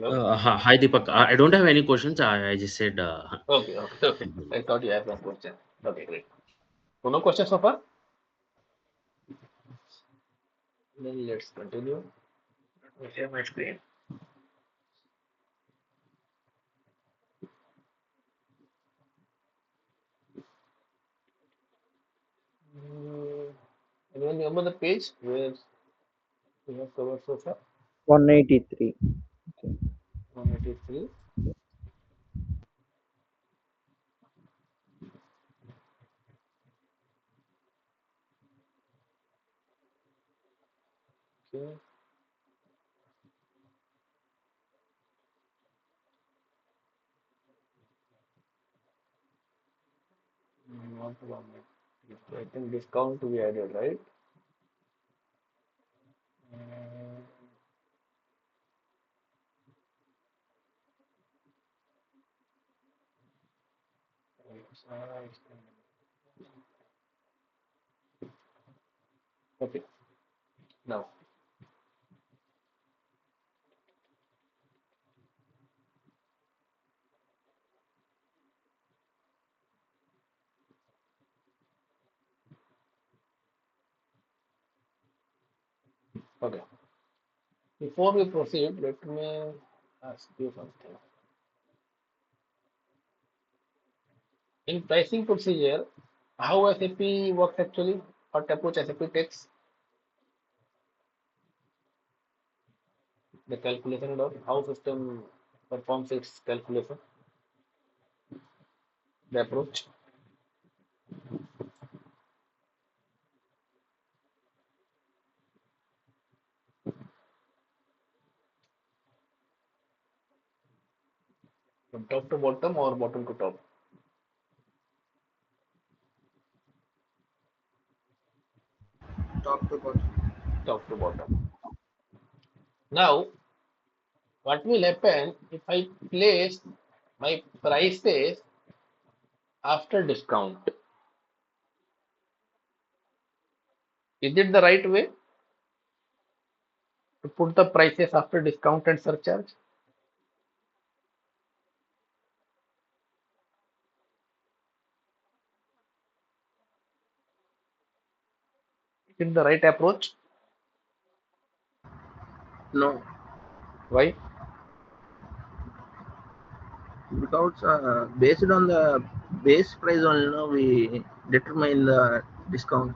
Hello? Hi Deepak. I don't have any questions. I just said. Okay, okay, okay. I thought you had one question. Okay, great. So no questions so far? Then let's continue. Let me share my screen. Hmm, anyone remember the page where we have covered so far? 183. Okay. 183. Okay. Not one. I think discount to be added, right? Hmm, okay, now. Okay. Before we proceed, let me ask you something. In pricing procedure, how SAP works actually? What approach SAP takes? The calculation and all, how system performs its calculation, the approach. From top to bottom or bottom to top? Top to bottom. Top to bottom. Now, what will happen if I place my prices after discount? Is it the right way to put the prices after discount and surcharge? Is it the right approach? No, Why? because based on the base price only, we determine the discount.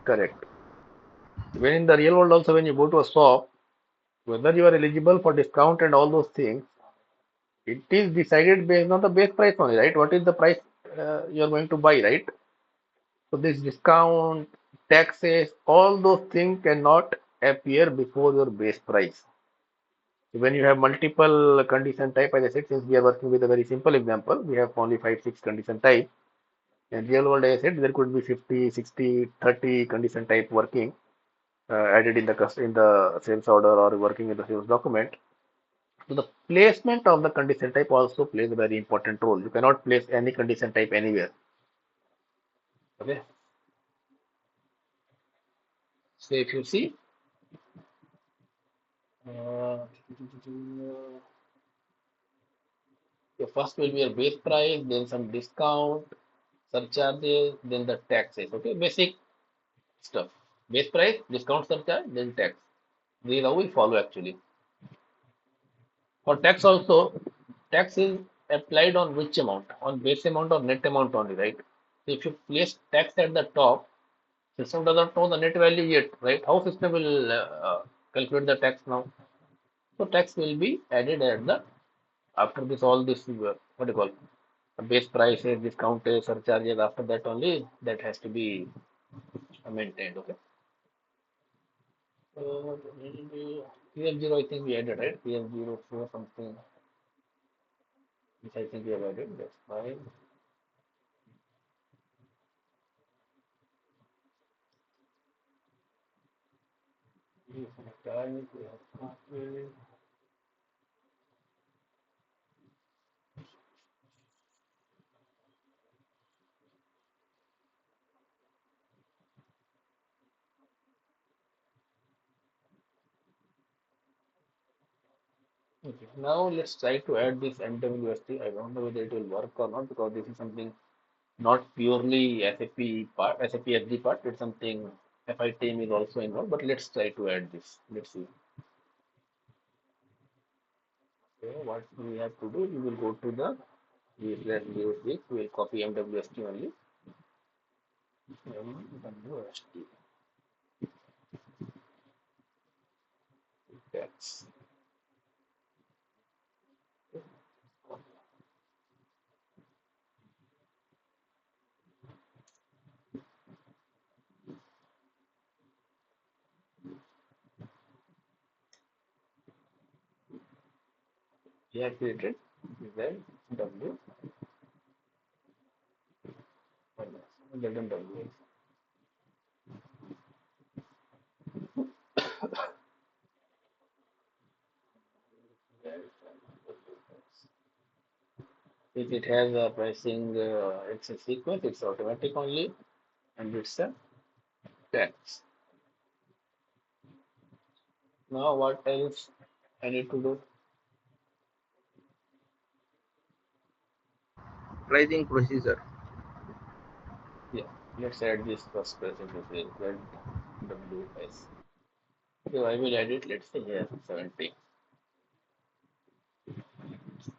Correct. When in the real world also, when you go to a shop, whether you are eligible for discount and all those things, it is decided based on the base price only, right? What is the price you are going to buy, right? So this discount, taxes, all those things cannot appear before your base price. When you have multiple condition type, as I said, since we are working with a very simple example, we have only 5, 6 condition type. In real world, as I said, there could be 50, 60, 30 condition type working added in the sales order or working in the sales document. So the placement of the condition type also plays a very important role. You cannot place any condition type anywhere. Okay. So if you see, uh, your first will be your base price, then some discount, surcharges, then the taxes. Okay, basic stuff. Base price, discount, surcharge, then tax. This is how we follow actually. For tax also, tax is applied on which amount? On base amount or net amount only, right? So if you place tax at the top, system doesn't know the net value yet, right? How system will calculate the tax now? So tax will be added at the after this all this what do you call base prices, discounted surcharges. After that only that has to be maintained. Okay. So PF0 I think we added right. PF0 for something which I think we have added. That's fine. We have time, we have pathway. Okay. Now let's try to add this MWST. I don't know whether it will work or not because this is something not purely SAP part, SAP SD part. It's something FI team is also involved. But let's try to add this. Let's see. So what we have to do, we will go to the we will copy MWST only. MWST. That's we have created Z W W. If it has a pricing, it's a sequence, it's automatic only, and it's a text. Now, what else I need to do? Pricing procedure. Yeah, let's add this first pricing procedure, ZWS. So I will add it, let's say here 70.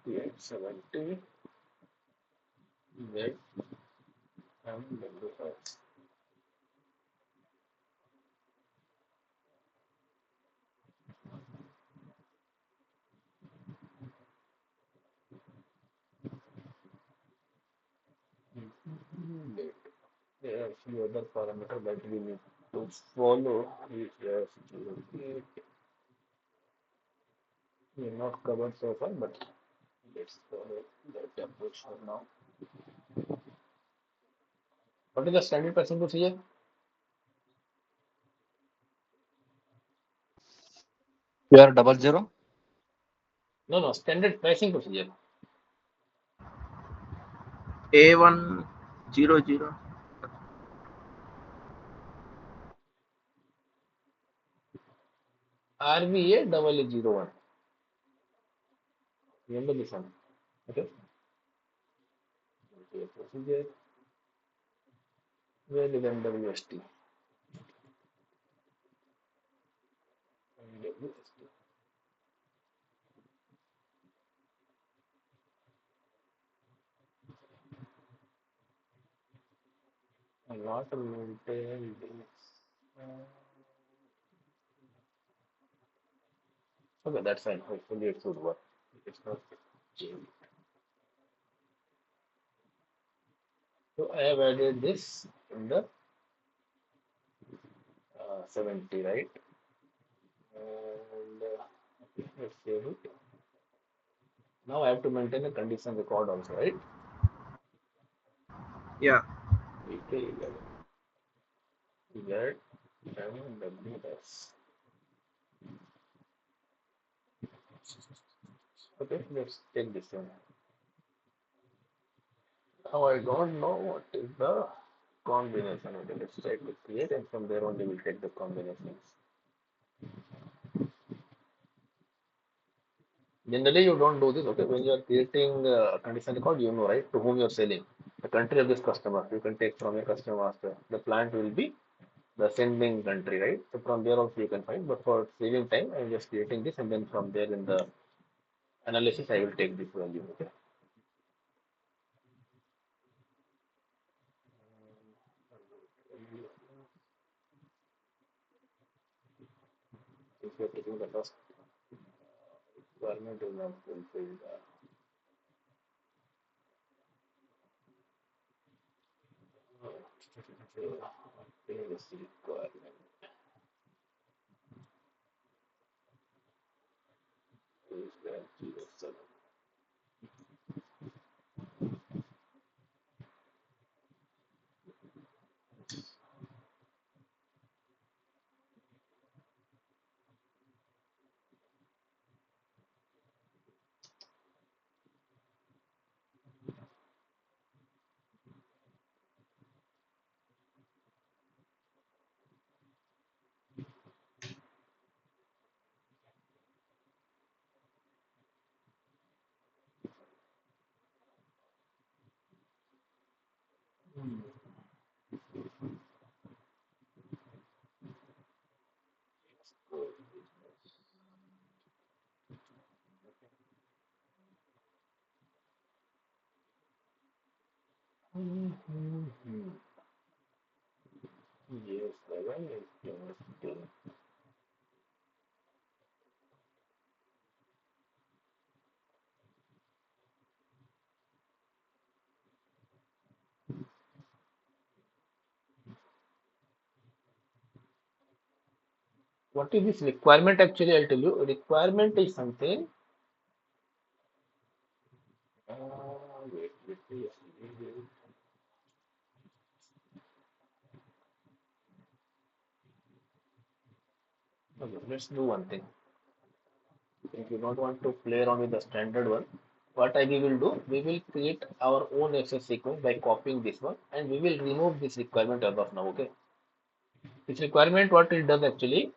Yeah, 70 Z and W5. There are few other parameters that we need to follow. We are not covered so far, but let's follow that approach for now. What is the standard pricing procedure? You are 00. No, no, standard pricing procedure. A100. RVA 8801. Remember this one. Okay. Okay, procedure. Where is MWST? MWST. A lot of maintain this. Okay, that's fine. Hopefully it should work. It's not changed. So I have added this in the 70, right? And okay, let's save it. Now I have to maintain a condition record also, right? Yeah. VK 11. Z and WS. Okay, let's take this one. Now I don't know what is the combination. Okay, let's try to create and from there only we'll take the combinations. Generally, you don't do this, okay? When you are creating a condition record, you know, right, to whom you are selling. The country of this customer, you can take from your customer master. The plant will be the sending country, right? So from there also you can find, but for saving time, I'm just creating this and then from there in the analysis, I will take this value, okay? If you're taking the first requirement is not fulfilled, this requirement is that 07. Yes, 11 is chemistry. What is this requirement actually? I'll tell you. Requirement is something. Uh, wait. Okay, let's do one thing. If you don't want to play around with the standard one, what we will do, we will create our own access sequence by copying this one and we will remove this requirement as of now. Okay. This requirement, what it does actually,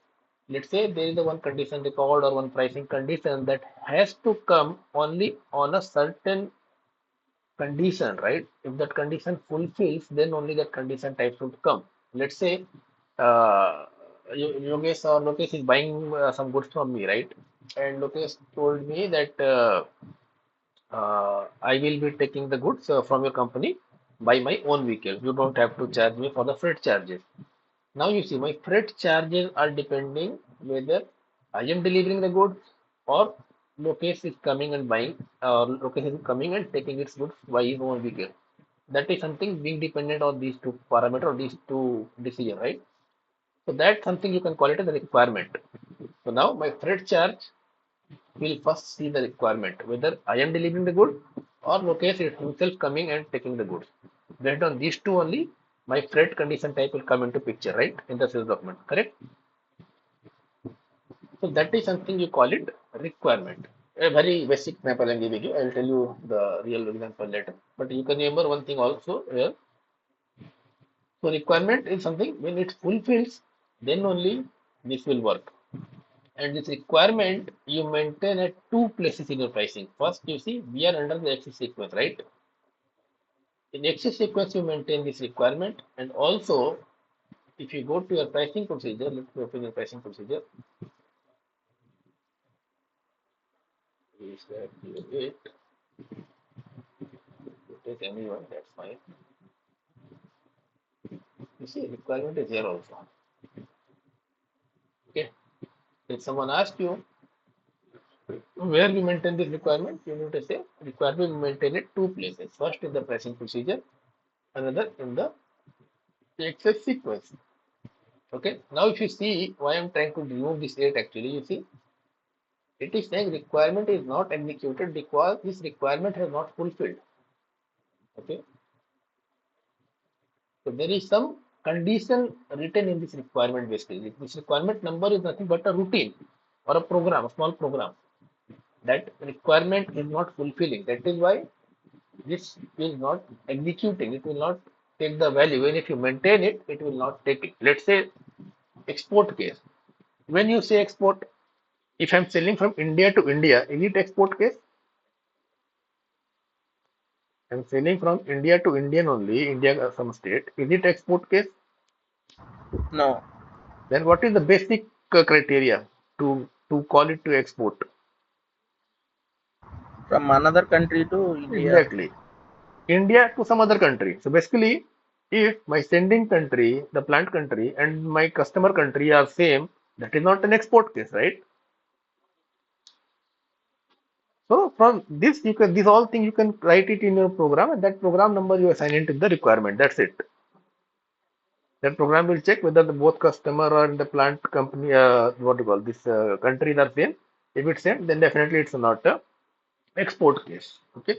let's say there is a one condition record or one pricing condition that has to come only on a certain condition, right? If that condition fulfills, then only that condition type should come. Let's say Yogesh or Lokesh is buying some goods from me, right? And Lokesh told me that I will be taking the goods from your company by my own vehicle. You don't have to charge me for the freight charges. Now you see my freight charges are depending whether I am delivering the goods or Lokesh is coming and buying, Lokesh is coming and taking its goods by his own vehicle. That is something being dependent on these two parameters or these two decisions, right? So that's something you can call it as a requirement. So now my freight charge will first see the requirement whether I am delivering the good or Lokesh is himself coming and taking the goods. Based on these two only, my freight condition type will come into picture, right? In the sales document, correct? So that is something you call it requirement. A very basic example I'm giving you. I'll tell you the real example later. But you can remember one thing also here. So requirement is something when it fulfills, then only this will work. And this requirement you maintain at two places in your pricing. First, you see, we are under the axis sequence, right? In axis sequence, you maintain this requirement, and also if you go to your pricing procedure, let's open your pricing procedure. Is that it? Take anyone, that's fine. You see, requirement is here also. Okay. If someone asks you where we maintain this requirement, you need to say requirement we maintain it two places. First in the pricing procedure, another in the access sequence. Okay. Now if you see why I'm trying to remove this 8 actually, you see it is saying requirement is not executed because this requirement has not fulfilled. Okay. So there is some condition written in this requirement basically. This requirement number is nothing but a routine or a program, a small program that requirement is not fulfilling. That is why this is not executing. It will not take the value. Even if you maintain it, it will not take it. Let's say export case. When you say export, if I'm selling from India to India, is it export case? I'm selling from India to Indian only, India some state. Is it export case? No, Then what is the basic criteria to call it to export? from another country to India. Exactly. India to some other country. So basically, if my sending country, the plant country, and my customer country are same, that is not an export case, right? So from this, you can this all thing you can write it in your program, and that program number you assign it to the requirement. That's it. That program will check whether the both customer and the plant company, what do you call this countries are same. If it's same, then definitely it's not a export case. Okay.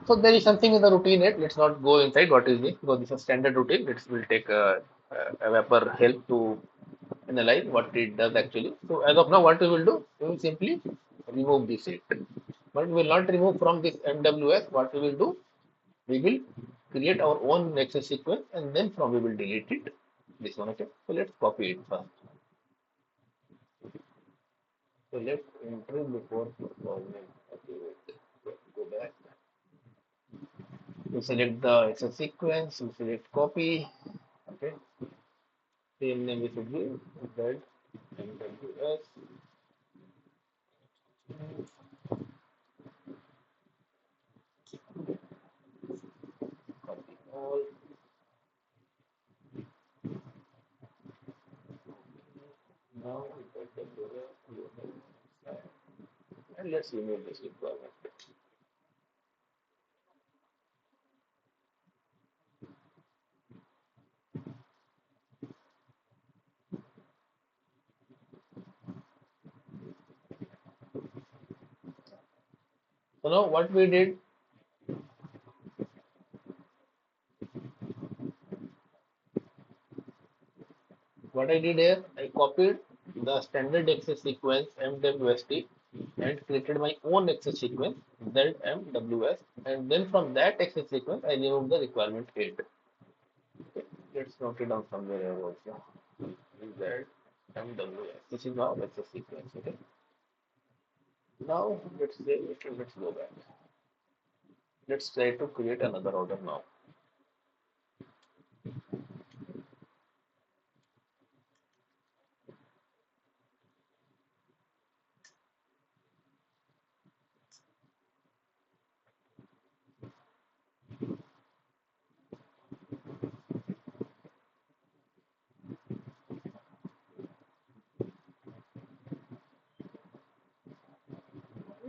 So there is something in the routine yet. Let's not go inside what is this because this is a standard routine. It will take a Vapor help to analyze what it does actually. So as of now, what we will do, we will simply remove this set. But we will not remove from this MWS. What we will do, we will create our own access sequence and then from we will delete it. This one, okay. So let's copy it first. So let's enter before performance. Okay, wait. Go back. You select the access sequence, you select copy, okay. Same name we should give Z MWS. Copy all. Now we got the URL and let's remove this requirement. So now what we did, what I did here, I copied the standard access sequence MWST and created my own access sequence ZMWS, and then from that access sequence I removed the requirement 8. Okay. Let's note it down somewhere here also. ZMWS. This is now access sequence. Okay. Now let's say let's go back. Let's try to create another order now.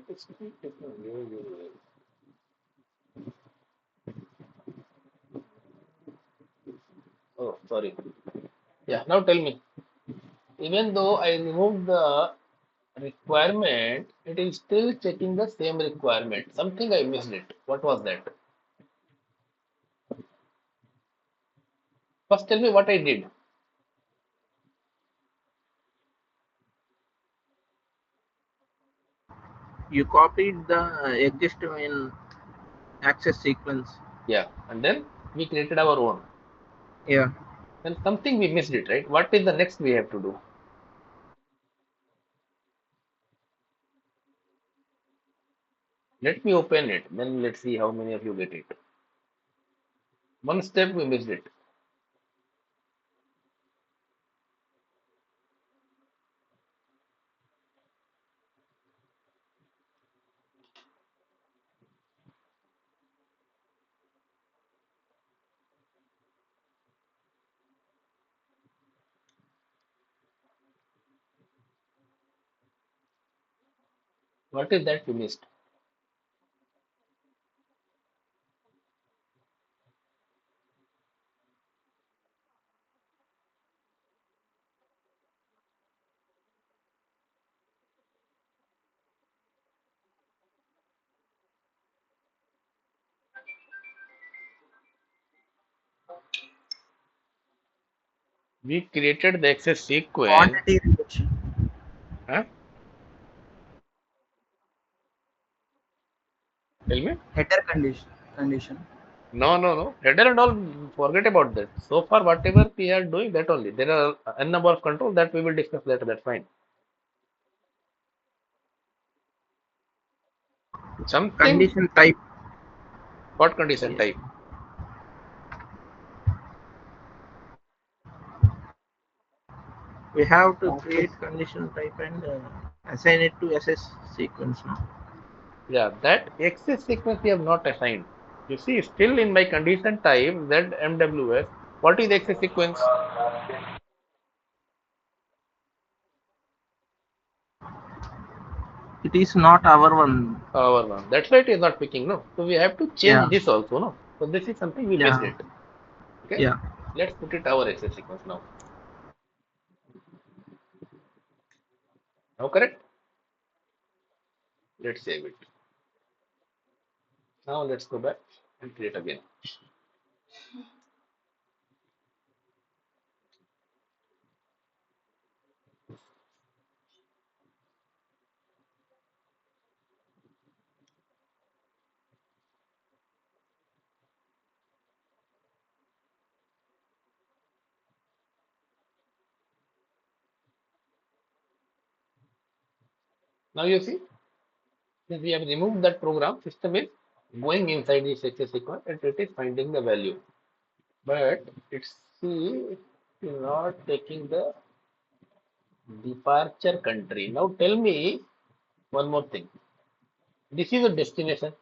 It's taking really. Oh, sorry. Yeah, now tell me. Even though I removed the requirement, it is still checking the same requirement. Something I missed it. What was that? First, tell me what I did. You copied the existing access sequence. Yeah, and then we created our own. Yeah. Then something we missed it, right? What is the next we have to do? Let me open it. Then let's see how many of you get it. One step we missed it. What is that we missed? We created the access sequence. Quantity reduction. Huh? Tell me. Header condition. No. Header and all, forget about that. So far, whatever we are doing, that only. There are n number of controls that we will discuss later. That's fine. Something. Condition type. What condition Yes. type? We have to create condition type and assign it to SS sequence now. Yeah, that access sequence we have not assigned. You see, still in my condition type ZMWS, what is the access sequence? It is not our one. Our one. That's why it is not picking, no. So we have to change Yeah. this also, no. So this is something we missed Yeah. it. Okay. Yeah. Let's put it our access sequence now. Now correct? Let's save it. Now let's go back and create again. Now you see, since we have removed that program, system is going inside the success sequence and it is finding the value. But it's see is not taking the departure country. Now tell me one more thing. This is a destination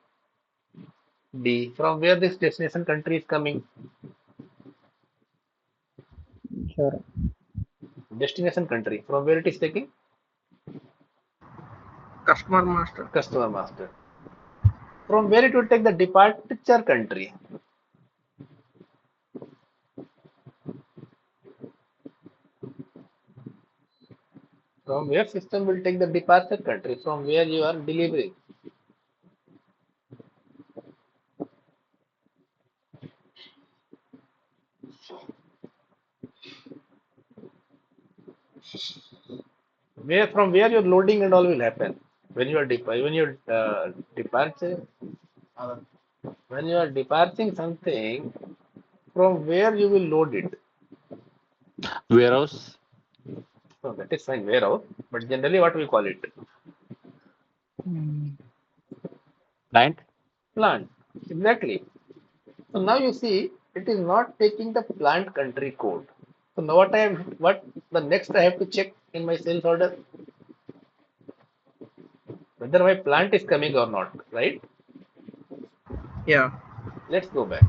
D. From where this destination country is coming? Sure. Destination country. From where it is taking? Customer master. Customer master. From where it will take the departure country? From where system will take the departure country? From where you are delivering? Where from where your loading and all will happen when you are departure when you are departing something, from where you will load it. Warehouse. So that is fine, warehouse, but generally what we call it? Client. Plant. Exactly. So now you see it is not taking the plant country code. So now what the next I have to check in my sales order whether my plant is coming or not, right? Yeah. Let's go back.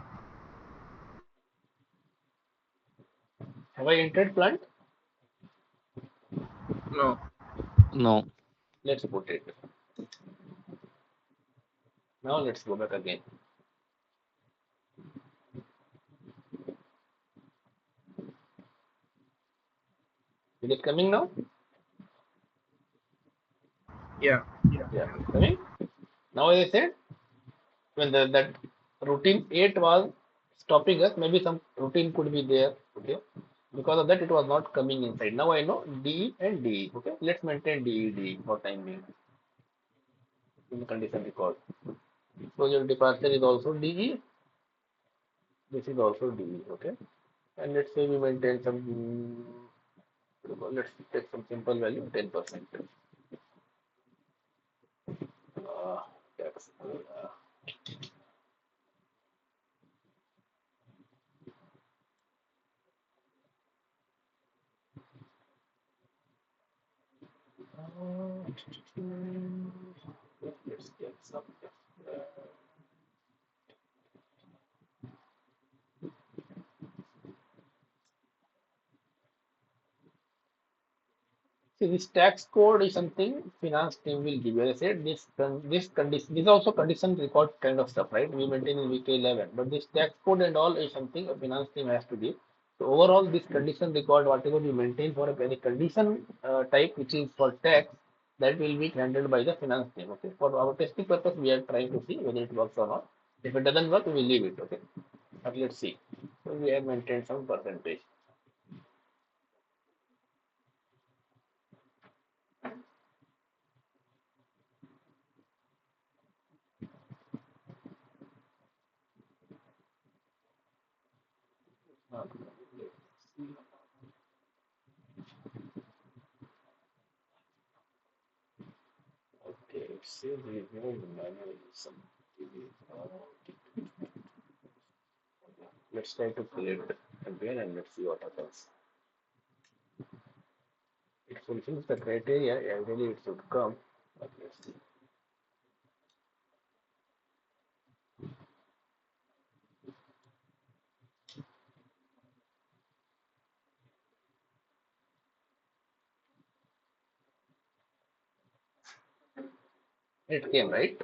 Have I entered plant? No. No. Let's put it. Now let's go back again. Is it coming now? Yeah. Yeah, coming. Now as I said, when that routine 8 was stopping us, maybe some routine could be there. Okay. Because of that, it was not coming inside. Now I know D and D. Okay. Let's maintain D for time being in condition record. So your departure is also DE. This is also DE. Okay. And let's say we maintain some. Let's take some simple value, 10%. Tax. Let's get some. See, this tax code is something finance team will give you. As I said, this condition, this is also condition record kind of stuff, right? We maintain in VK11, but this tax code and all is something a finance team has to give. So overall, this condition record, whatever we maintain for any condition type, which is for tax, that will be handled by the finance team. Okay, for our testing purpose, we are trying to see whether it works or not. If it doesn't work, we will leave it. Okay, but let's see. So we have maintained some percentage. Okay, save review manual some. Let's try to create again and let's see what happens. It fulfills the criteria, ideally it should come, but let's see. It came, right?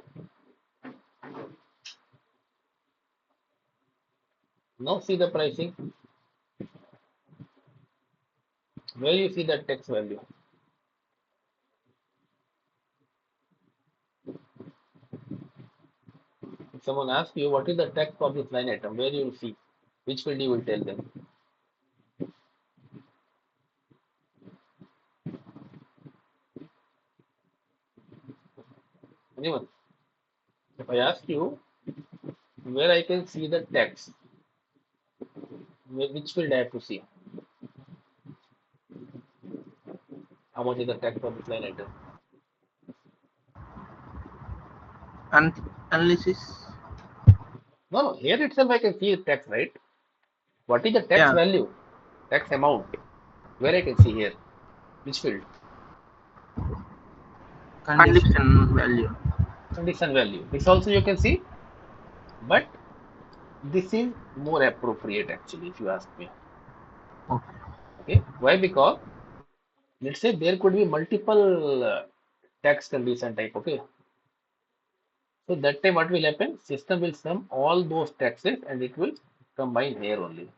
Now see the pricing. Where you see the text value? If someone asks you what is the text of this line item, where you will see? Which field you will tell them? Anyone? If I ask you where I can see the text, which field I have to see? How much is the text of this line item? Analysis. No, no, here itself I can see tax, right? What is the tax Yeah, value? Tax amount. Where I can see here? Which field? Condition. condition value. Condition value. This also you can see, but this is more appropriate actually, if you ask me. Okay. Okay. Why? Because let's say there could be multiple tax condition type. Okay. So that time what will happen? System will sum all those taxes and it will combine here only.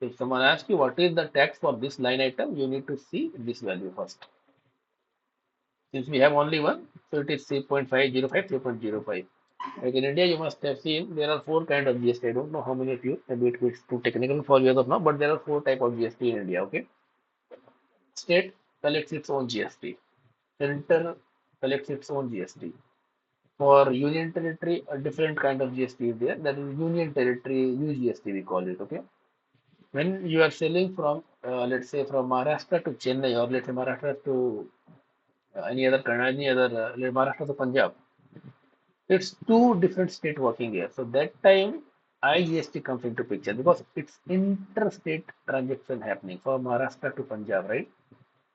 If someone asks you what is the tax for this line item, you need to see this value first. Since we have only one, so it is 3.505, 3.05. Like in India, you must have seen there are four kind of GST. I don't know how many of you, maybe it is too technical for you as of now, but there are four type of GST in India. Okay, state collects its own GST, center collects its own GST. For union territory, a different kind of GST is there. That is union territory UGST we call it. Okay, when you are selling from, let's say from Maharashtra to Chennai, or let's say Maharashtra to any other Maharashtra to Punjab, it's two different state working here. So that time IGST comes into picture because it's interstate transaction happening from Maharashtra to Punjab, right?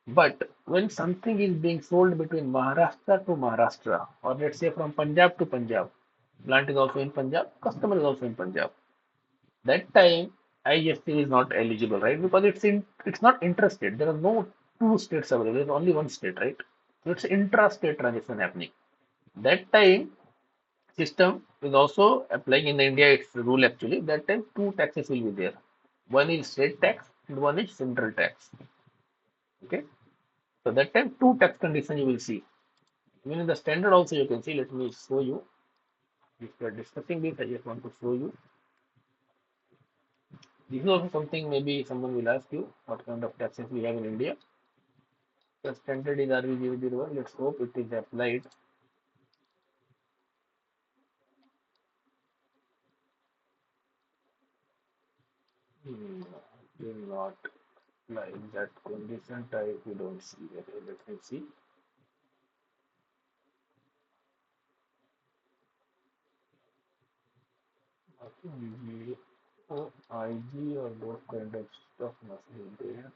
But when something is being sold between Maharashtra to Maharashtra, or let's say from Punjab to Punjab, plant is also in Punjab, customer is also in Punjab. That time IGST is not eligible, right? Because it's not interstate. There are no two states available. There's only one state, right? So it's intrastate transaction happening. That time system is also applying in India. It's rule actually. That time two taxes will be there. One is state tax and one is central tax. Okay. So that time two tax condition you will see. Even in the standard also you can see. Let me show you. If we are discussing this, I just want to show you. This is also something maybe someone will ask you what kind of taxes we have in India. The standard is RV001. Let's hope it is applied. Will not like that condition type. We don't see it. Let me see. IG or IG or those kind of stuff must be there.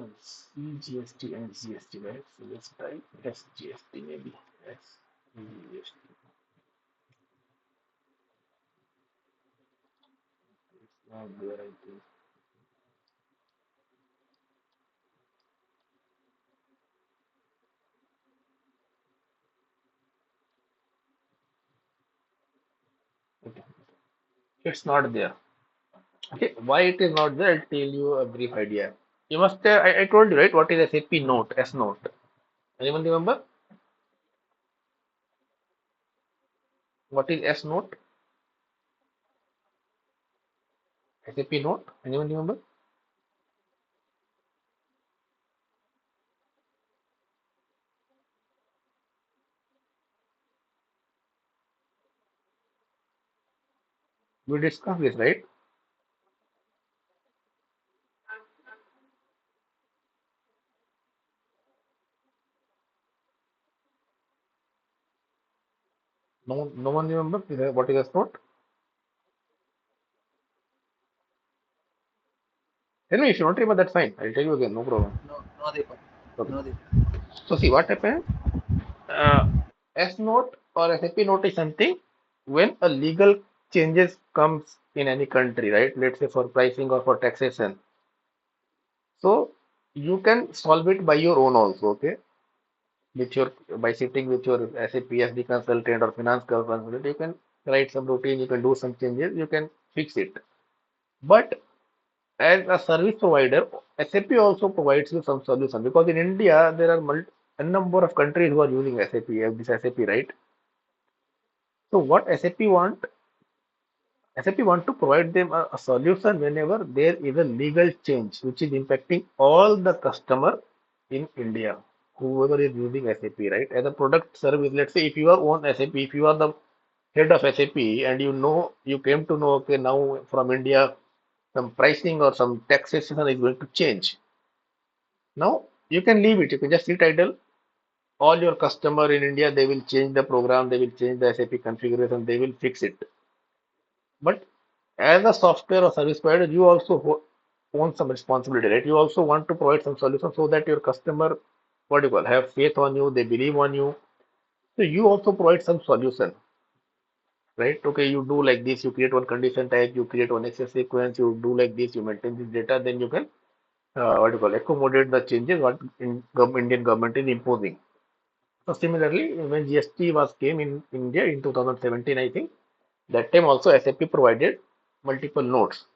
So CGST and GST, right? So let's type SGST maybe. SGST. It's not there, I think. Okay. It's not there. Okay, why it is not there? I'll tell you a brief idea. You must I told you, right? What is SAP note, S note? Anyone remember? What is S note? SAP note? Anyone remember? We discussed this, right? No one remember what is S note? Anyway, if you don't remember, that's fine. I'll tell you again, no problem. No, Deepak. Okay. No, Deepak. So see what happened. Uh, S note or SAP note is something when a legal changes comes in any country, right? Let's say for pricing or for taxation. So you can solve it by your own also, okay? With your by sitting with your SAP SD consultant or finance consultant, you can write some routine, you can do some changes, you can fix it. But as a service provider, SAP also provides you some solution because in India there are a number of countries who are using SAP, have this SAP, right? So what SAP want, SAP want to provide them a solution whenever there is a legal change which is impacting all the customer in India, whoever is using SAP, right? As a product service, let's say if you are on SAP, if you are the head of SAP and you know, you came to know, okay, now from India, some pricing or some taxation is going to change. Now you can leave it, you can just sit idle. All your customer in India, they will change the program, they will change the SAP configuration, they will fix it. But as a software or service provider, you also own some responsibility, right? You also want to provide some solution so that your customer, what do you call, have faith on you, they believe on you. So you also provide some solution, right? Okay, you do like this, you create one condition type, you create one access sequence, you do like this, you maintain this data, then you can, what do you call, accommodate the changes what Indian government is imposing. So similarly, when GST was came in India in 2017, I think that time also SAP provided multiple nodes.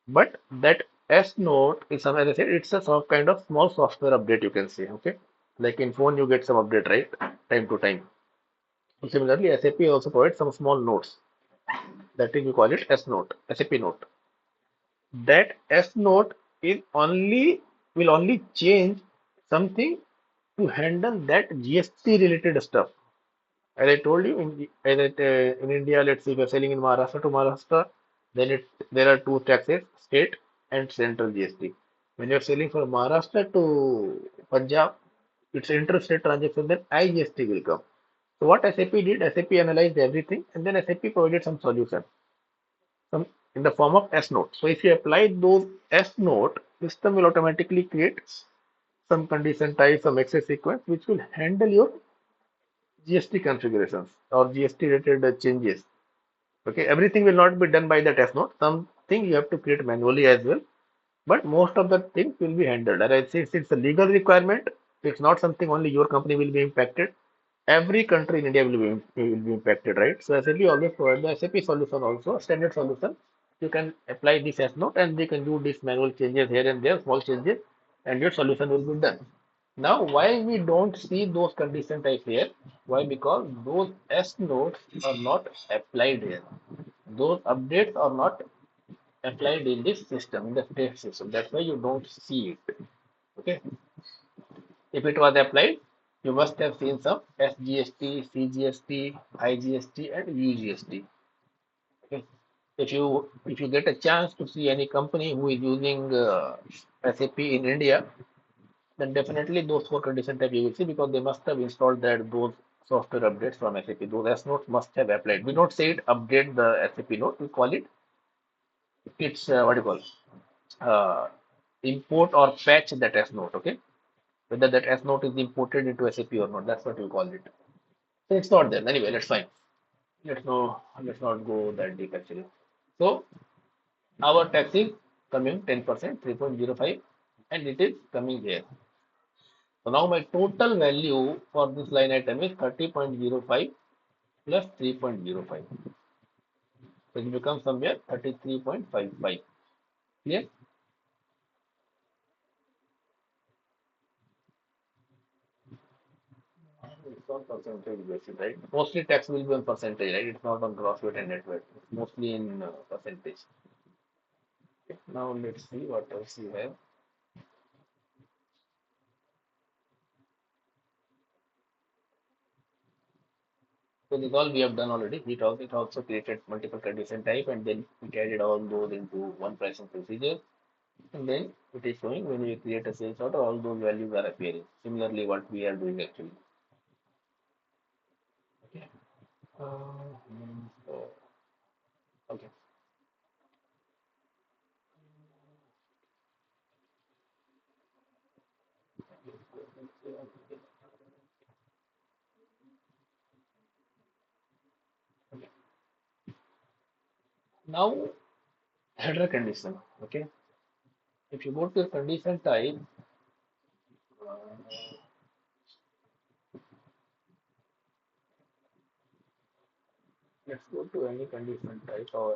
But that S note is some, as I said, it's a some kind of small software update you can say. Okay, like in phone you get some update, right, time to time. So similarly, SAP also provides some small notes. That is, we call it S note, SAP note. That S note is only will only change something to handle that GST related stuff. As I told you, in India, let's say if you're selling in Maharashtra to Maharashtra, then there are two taxes, state and central GST. When you're selling from Maharashtra to Punjab, it's interstate transaction, then IGST will come. So what SAP did, SAP analyzed everything and then SAP provided some solution, some in the form of S note. So if you apply those S note, system will automatically create some condition type, some access sequence, which will handle your GST configurations or GST related changes. Okay, everything will not be done by the test node. Something you have to create manually as well, but most of the things will be handled. And since it's a legal requirement, it's not something only your company will be impacted. Every country in India will be impacted, right? So SAP always provide the SAP solution also, standard solution. You can apply this as note and they can do these manual changes here and there, small changes, and your solution will be done. Now, why we don't see those condition type here? Why? Because those S nodes are not applied here. Those updates are not applied in this system, in the state system. That's why you don't see it. Okay. If it was applied, you must have seen some SGST, CGST, IGST, and UGST. Okay. If you get a chance to see any company who is using SAP in India, then definitely those four condition type you will see because they must have installed that those software updates from SAP. Those S notes must have applied. We don't say it update the SAP note. We call it it's what do you call import or patch that S note. Okay, whether that S note is imported into SAP or not. That's what we call it. So it's not there anyway. Let's fine. Let's not go that deep actually. So our tax is coming 10%, 3.05, and it is coming here. So now my total value for this line item is 30.05 plus 3.05. So it becomes somewhere 33.55. Clear? It's on percentage basis, right? Mostly tax will be on percentage, right? It's not on gross weight and net weight. It's mostly in percentage. Okay. Now let's see what else you have. So this all we have done already. It also created multiple condition type and then we carried all those into one pricing procedure. And then it is showing when we create a sales order, all those values are appearing. Similarly, what we are doing actually. Okay. So, okay. Now, header condition. Okay. If you go to condition type, uh, let's go to any condition type or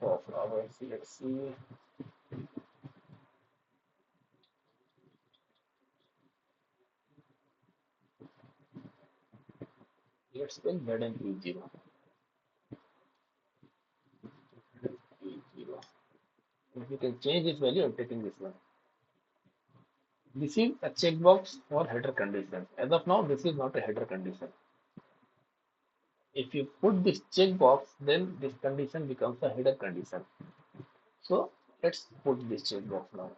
of our let's see. Let's pin Z and P0. If you can change this value, I'm taking this one. This is a checkbox for header condition. As of now, this is not a header condition. If you put this checkbox, then this condition becomes a header condition. So let's put this checkbox now.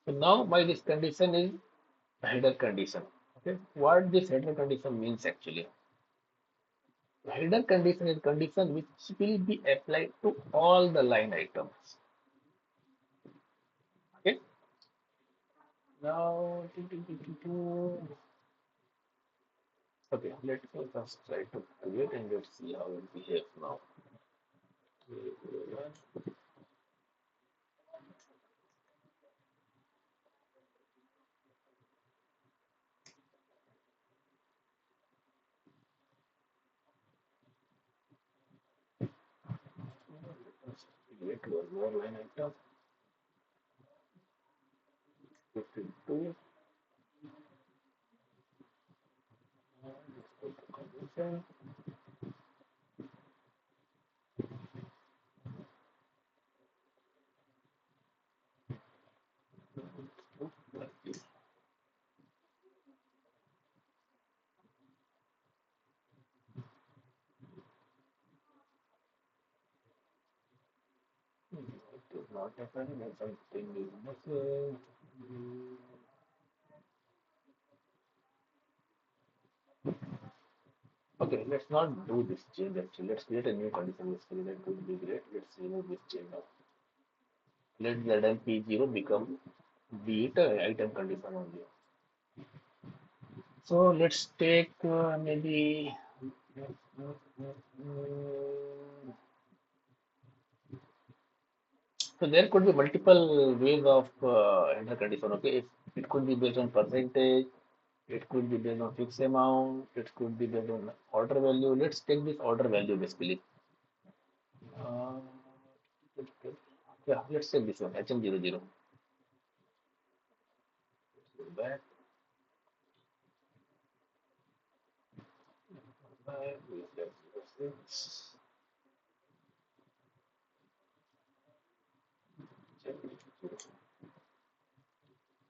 So now my this condition is a header condition. Okay, what this header condition means actually? Header condition is condition which will be applied to all the line items. Okay. Now, okay, let's first try to create and let's see how it behaves now. Let's create one more line item. 52. Condition. It is not happening and something is missing. Okay, let's not do this change actually. Let's create a new condition basically. That would be great. Let's remove this change now. Let Z and P0 become be it item condition only. So let's take maybe so there could be multiple ways of enter condition. Okay, it could be based on percentage, it could be based on fixed amount, it could be based on order value. Let's take this order value basically. Uh, yeah, let's take this one HM00. Back, back, 06.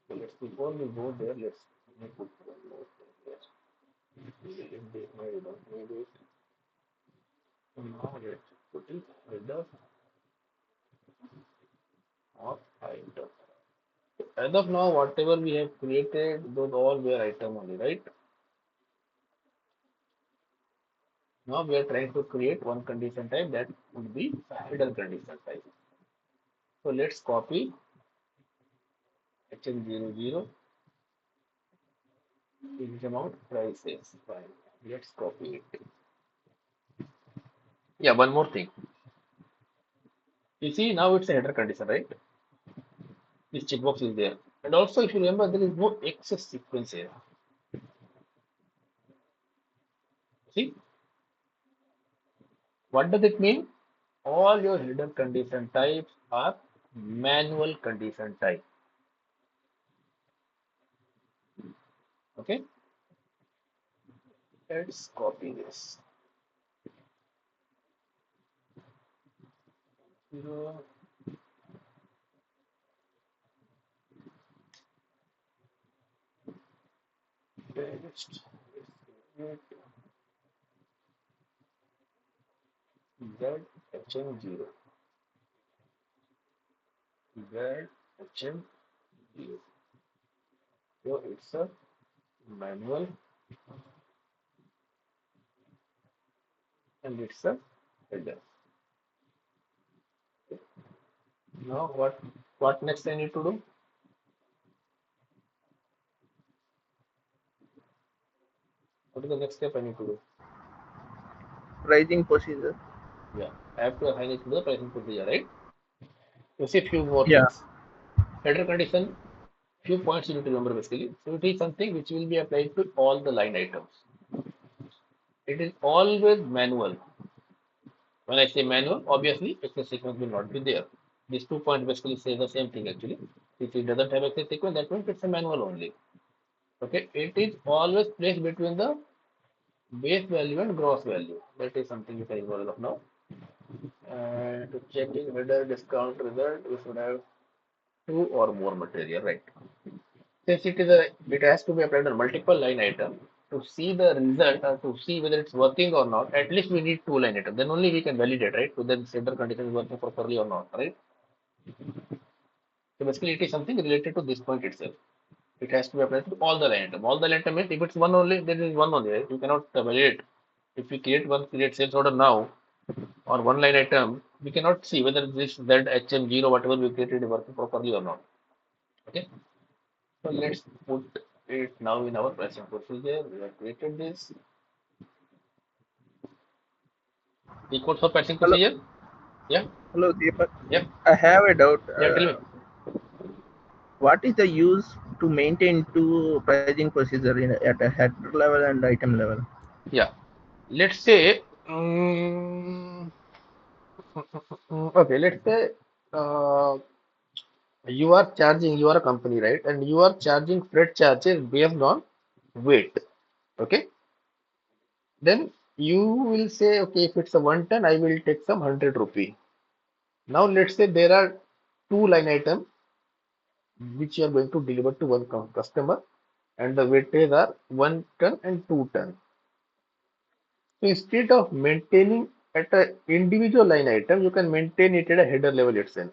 So let's before we go there, let's put one more thing there. I don't need it. So now let's put it header of item. As of now, whatever we have created, those all were item only, right? Now we are trying to create one condition type that would be header condition type. So let's copy HM00 is amount prices. Fine. Let's copy it. Yeah, one more thing. You see now it's a header condition, right? This checkbox is there. And also if you remember there is no excess sequence here. See? What does it mean? All your header condition types are manual condition type. Okay? Let's copy this. Zero. Paste. ZHM0. ZHM0. So it's a manual and it's a header. Okay. Now what next I need to do? What is the next step I need to do? Pricing procedure. Yeah, I need to do the pricing procedure, right? You see few more Yeah. things. Header condition, few points you need to remember basically. So it is something which will be applied to all the line items. It is always manual. When I say manual, obviously access sequence will not be there. These 2 points basically say the same thing actually. If it doesn't have access sequence, that means it's a manual only. Okay, it is always placed between the base value and gross value. That is something which I know as of now. And to checking whether discount result, we should have two or more material, right? Since it has to be applied on multiple line item to see the result or to see whether it's working or not. At least we need two line item. Then only we can validate, right? Whether the center condition is working properly or not, right? So basically, it is something related to this point itself. It has to be applied to all the line item. All the line item means if it's one only, then it is one only, right? You cannot validate. If we create sales order now on one line item, we cannot see whether this ZHM0 whatever we created is working properly or not. Okay. So let's put it now in our pricing procedure. We have created this. The code for pricing Hello, procedure. Yeah. hello, Deepak. Yeah. I have a doubt. Yeah. Tell me. What is the use to maintain two pricing procedure at a header level and item level? Yeah. Let's say. Okay. Let's say. Uh, you are charging. You are a company, right? And you are charging freight charges based on weight. Okay. Then you will say, okay, if it's a 1 ton, I will take some 100 rupee. Now let's say there are two line items which you are going to deliver to one customer, and the weightage are 1 ton and 2 ton. So instead of maintaining at a individual line item, you can maintain it at a header level itself.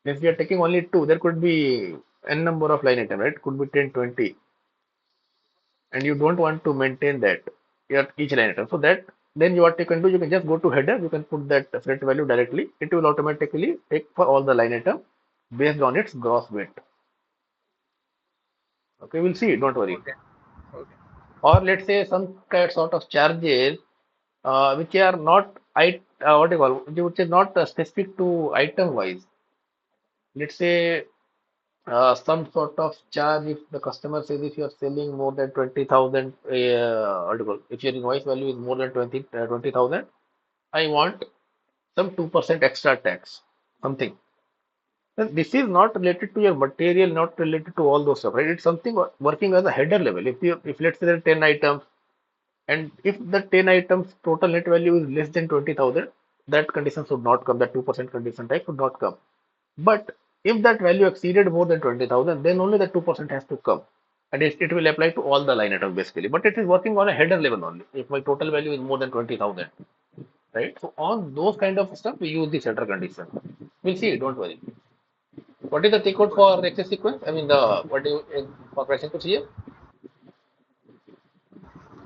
If you are taking only two, there could be n number of line item, right? Could be 10, 20, and you don't want to maintain that at each line item. So that then what you can do, you can just go to header, you can put that freight value directly. It will automatically take for all the line item based on its gross weight. Okay, we'll see. Don't worry. Okay. Okay. Or let's say some kind sort of charges which are not what do you call, which is not specific to item wise. Let's say some sort of charge if the customer says if you are selling more than 20,000, what do you call, if your invoice value is more than 20,000, I want some 2% extra tax, something. Then this is not related to your material, not related to all those stuff, right? It's something working as a header level. If let's say there are 10 items, and if the 10 items total net value is less than 20,000, that condition should not come, that 2% condition type should not come. But if that value exceeded more than 20,000, then only the 2% has to come. And it will apply to all the line items basically. But it is working on a header level only. If my total value is more than 20,000, right? So on those kind of stuff, we use the center condition. We'll see, don't worry. What is the T code for access sequence? I mean, what do you, for pricing procedure?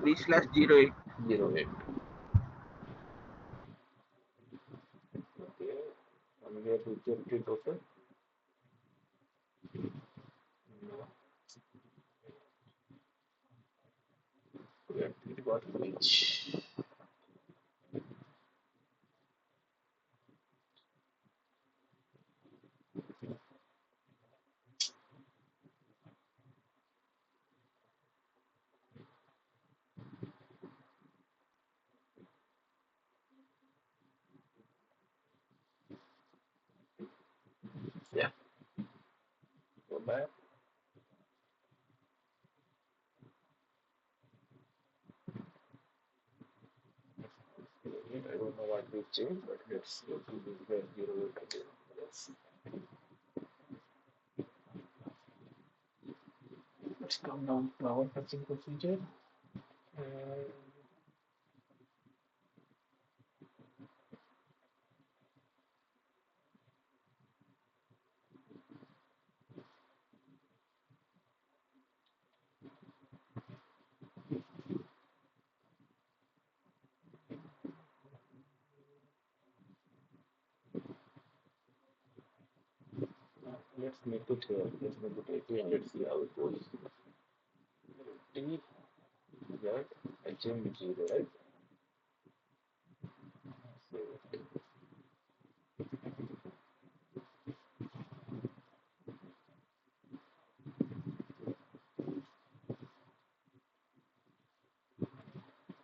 3/08. 08. Okay. And we have to check the total. We have got which. Yeah. Go back. I don't know what we changed, but let's go to the 08 again. Yes. Let's come down to our pricing procedure. Let's make it here. Let's make it 80 and let's see how it goes. T Z HM0, right?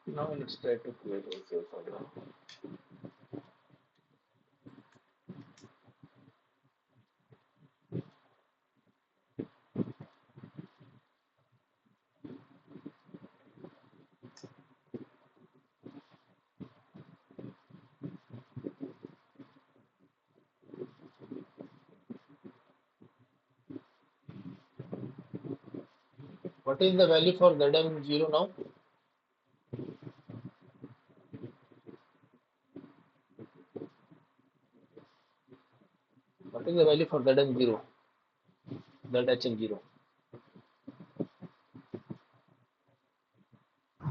So now let's try to create a sales order. What is the value for ZM0 now? What is the value for ZM0? ZHM0?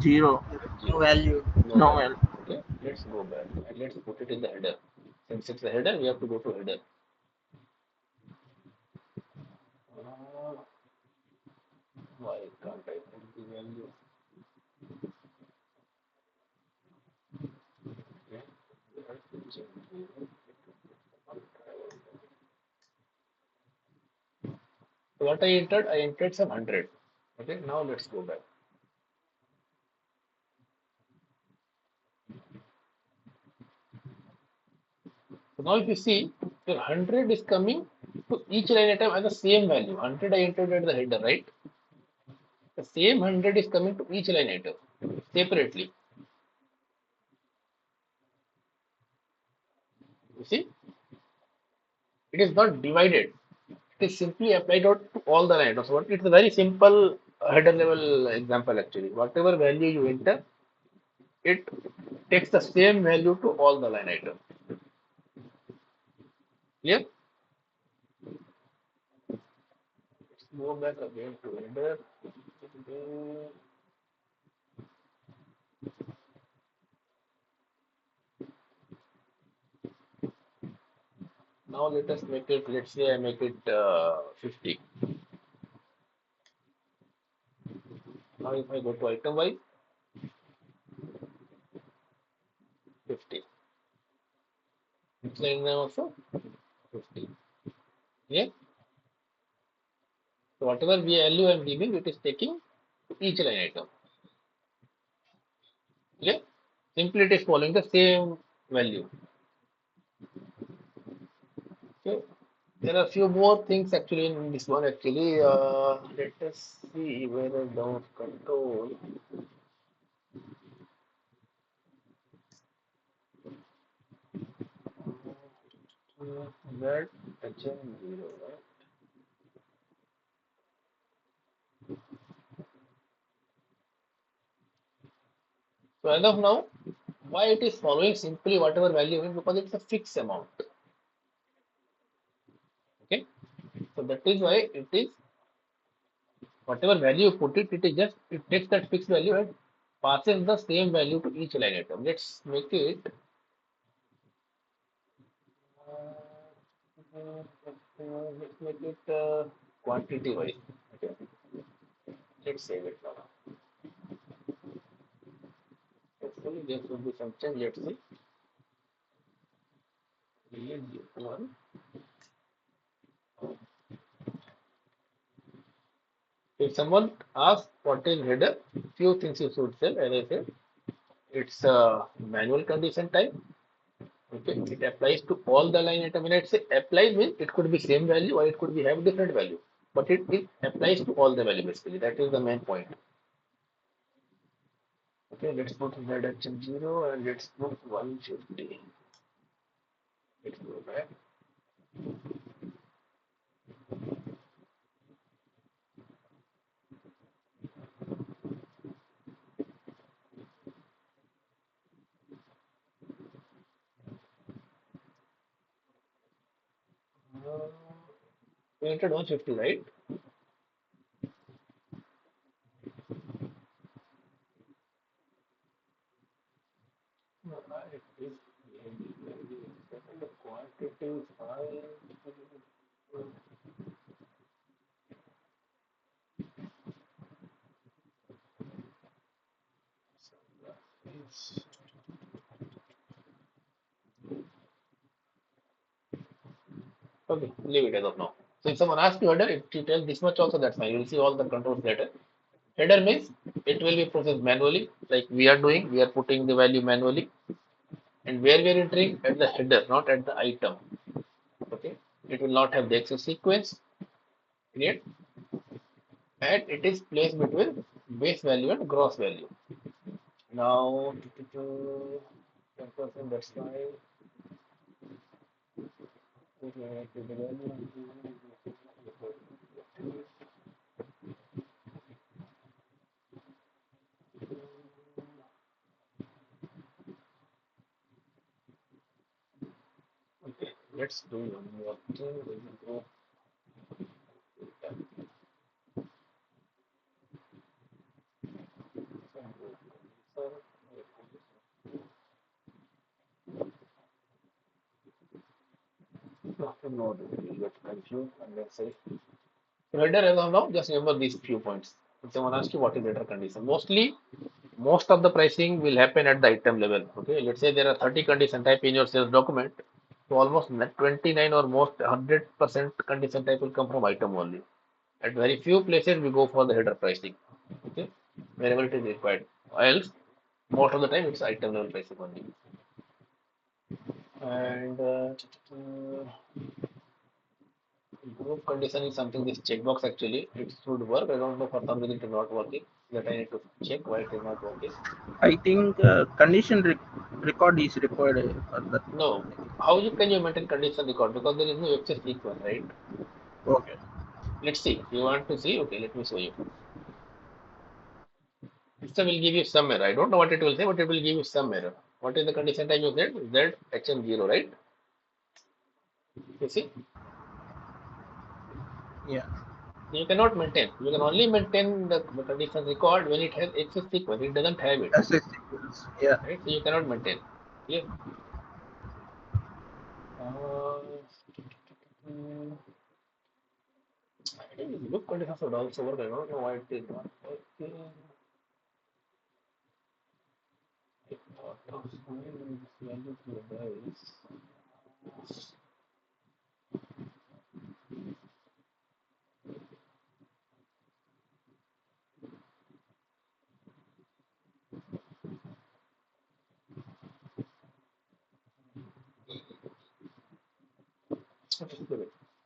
0. No value. No value. Okay, let's go back and let's put it in the header. Since it's a header, we have to go to header. Why can't I put the value? Okay. So what I entered some 100. Okay, now let's go back. So now if you see, your 100 is coming to each line item as the same value. 100 I entered at the header, right? The same 100 is coming to each line item separately. You see, it is not divided. It is simply applied out to all the line items. So it's a very simple header level example actually. Whatever value you enter, it takes the same value to all the line items. Clear? Let's go back again to header. Now let us make it, let's say I make it 50. Now if I go to item wise, 50. Next line name also 50. Yeah. So whatever value I am giving, it is taking to each line item. Yeah. Simply it is following the same value. Okay. There are few more things actually in this one actually. Let us see whether down control. That HM0, right? So as of now, why it is following simply whatever value is because it's a fixed amount. Okay, so that is why it is whatever value you put it, it is just it takes that fixed value and passes the same value to each line item. Let's make it quantity wise. Okay, let's save it now. Hopefully there should be some change. Let's see. One. If someone asks what is header, few things you should say. As I said, it's a manual condition type. Okay, it applies to all the line item. When I say applies means it could be same value or it could be have different value, but it applies to all the value basically. That is the main point. Okay, let's put ZHM0 and let's put 150. Let's go back. We entered 150, right? It is the quantity file. Okay, leave it as of now. So if someone asks you header, if you tell this much also, that's fine. You will see all the controls later. Header means it will be processed manually, like we are doing. We are putting the value manually, and where we are entering at the header, not at the item. Okay, it will not have the access sequence. Create, and it is placed between base value and gross value. Now, 10%, that's fine. Let's do one more thing. We will go. No, we get confused and then say. Header as of now, just remember these few points. If someone asks you what is header condition, most of the pricing will happen at the item level. Okay, let's say there are 30 condition type in your sales document. So almost 29 or most 100% condition type will come from item only. At very few places we go for the header pricing. Okay, wherever it is required. Else, most of the time it's item level pricing only. And group condition is something this checkbox actually it should work. I don't know for some reason it is not working. That I need to check why it is not working. I think condition record is required for that. No, how can you maintain condition record because there is no access sequence, right? Okay. Let's see. You want to see? Okay, let me show you. System will give you some error. I don't know what it will say, but it will give you some error. What is the condition type you said? Z HM0, right? You see, Yeah. you cannot maintain. You can only maintain the condition record when it has access sequence. It doesn't have it, Access sequence. Yeah. right? So you cannot maintain. Yes. Uh, mm, I think look condition should also work. I don't know why it is not working. I thought of moving this value to the base.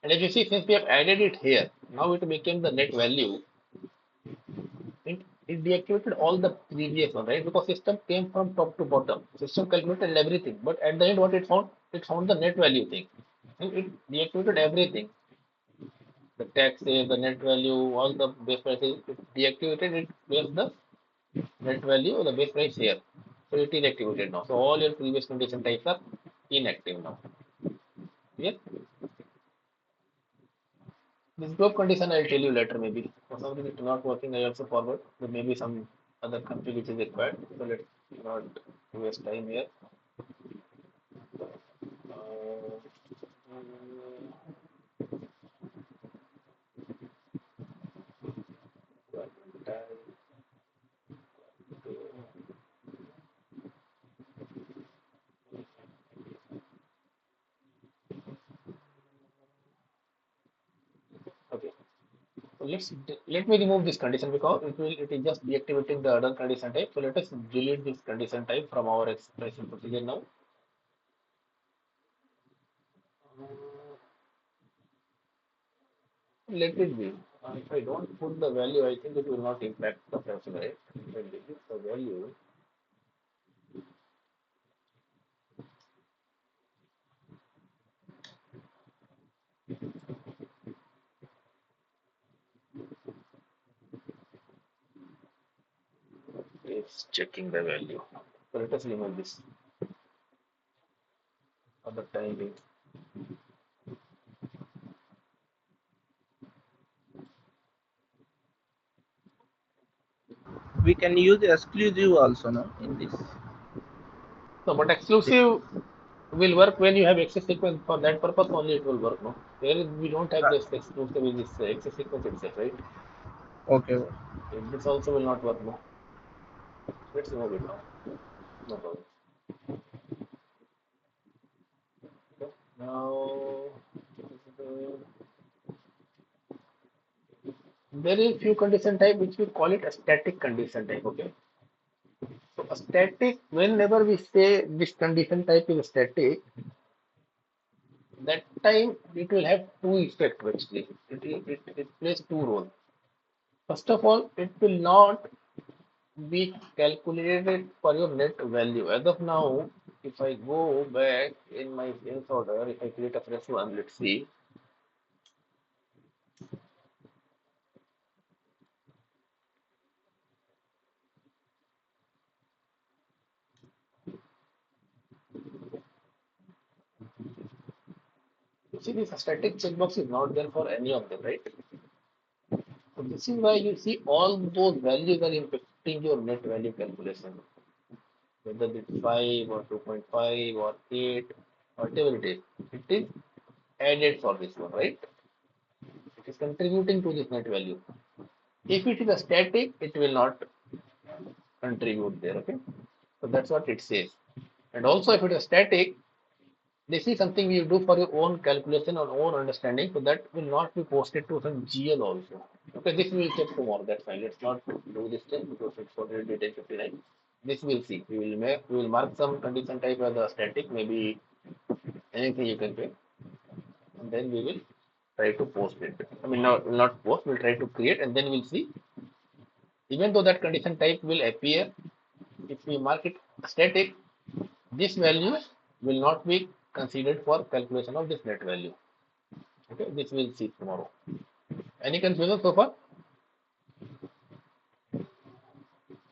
And if you see, since we have added it here, now it became the net value. It deactivated all the previous one, right? Because system came from top to bottom. System calculated everything, but at the end, what it found? It found the net value thing, and it deactivated everything. The taxes, the net value, all the base prices. It deactivated it with the net value, the base price here. So it is activated now. So all your previous condition types are inactive now. Yes. This group condition I'll tell you later maybe. For some reason it's not working, I also forward. There may be some other config which is required. So let's not waste time here. Uh, okay. So let me remove this condition because it is just deactivating the other condition type. So let us delete this condition type from our expression procedure now. Let it be. If I don't put the value, I think it will not impact the person, right? If I delete the value, it's checking the value. So let us remove this for the time being. We can use exclusive also, no, in this. No, but exclusive will work when you have access sequence. For that purpose only it will work. No, we don't have this exclusive in this access sequence itself, right? Okay. This also will not work. No, let's remove it now. No problem. Okay. Now there is few condition type which we call it a static condition type. Okay. So a static, whenever we say this condition type is static, that time it will have two effects actually. It plays two roles. First of all, it will not be calculated for your net value. As of now, if I go back in my sales order, if I create a fresh one, let's see. see this static checkbox is not there for any of them, right? So this is why you see all those values are impacting your net value calculation, whether it's 5 or 2.5 or 8, whatever it is added for this one, right? It is contributing to this net value. If it is a static, it will not contribute there, okay? So that's what it says. And also if it is static, this is something you do for your own calculation or own understanding, so that will not be posted to some GL also. Okay, this we will check tomorrow, that's fine. Let's not do this thing because it's already detail 59. This we'll see. We will mark some condition type as a static, maybe anything you can pick, and then we will try to post it. I mean, not post, we'll try to create, and then we'll see. Even though that condition type will appear, if we mark it static, this value will not be considered for calculation of this net value. Okay, this we'll see tomorrow. Any confusion so far?